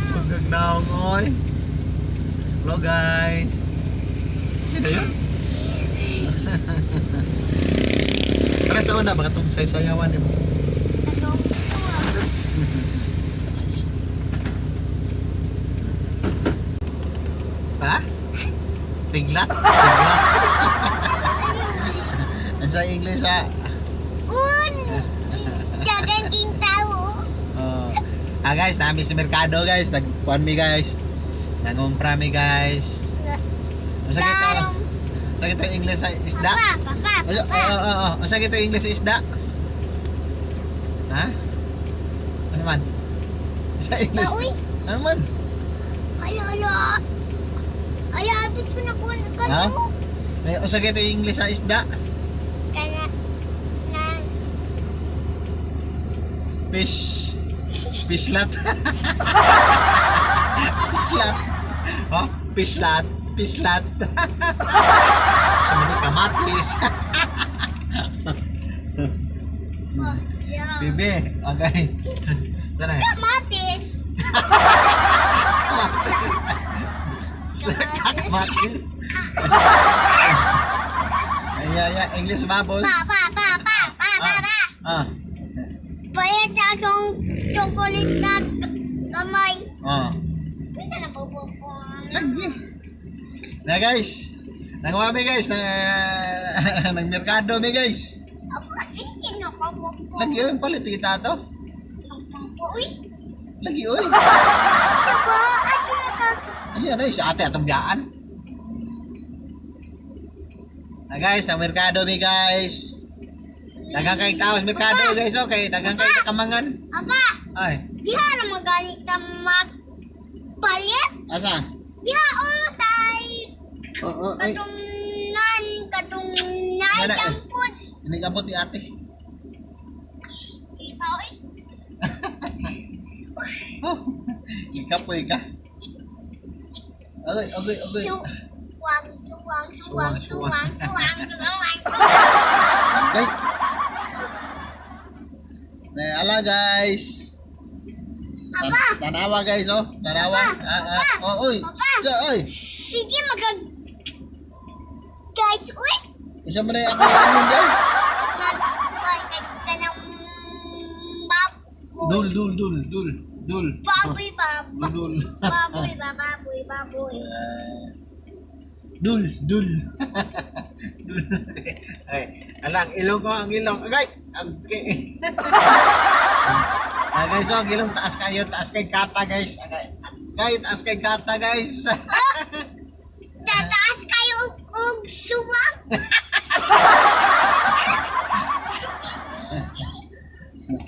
Sugag naong oy. Hello guys. Sino yun? Tara sa una, baka itong sayawan mo. Ha? Piglat? Piglat? Ano sa English ha? Gaganting tao. Guys, namin sa merkado guys. Nagkuhan mi guys. Nangumpra mi guys. Masa kita English sa isda? Papa. Masa kita English sa isda? Ha? Ano man? Sa English? Uy. Ano man? Hala. Ay, abis mo na po. Ha? Masa kita English sa isda? Kana. Fish. Fishlat. Fishlat. Oh, fishlat. Fishlat. Sumali kamatis. Oh, yeah. Bebe, okay. Tara. Kamatis. Kamatis. Ay, English baboy. Pa. Ah. Bayad na akong chocolate na kamay. Pwede na po. Lagi. Na guys. Nangwami guys, nagmerkado mi guys. Ako, sige na po. Lagi oy, palit kita to. Uy. Lagi oy. Diba? Ano na kasi? Ayan ay sa ate atong gaan. Na guys, ang merkado mi guys. Dagang kay tao sa merkado guys, okay. Dagang kay kamangan. Apa, Ay, diha na magalit na magpalit. asa? Diha say Ay. katong nan Nana, junk food. Ini kabot ni ate. Ikaw Oh, ikapoy ka. Okay. Suwang. Okay. Ala guys. Apa? Tanawa guys oh. Tanawa. Oy. Oy. Sige guys, uy. Isa man ay ako ano dyan. Kanang Dul. baboy. Dul. Baboy. Dul. Ay, alang ilong ko ang ilong. Agay. Okay. Guys, ang ilong taas kay kata guys. Agay, taas kay kata guys. Tataas kayo og suwang.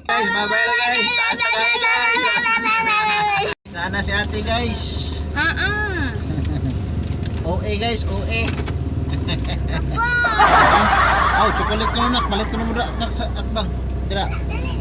Guys, bye-bye na guys. Taas na kayo guys. Sana si ate guys. OA guys, OA. Chocolate ko na nak. Balit ko na mo nak sa atbang. Dira. Dali.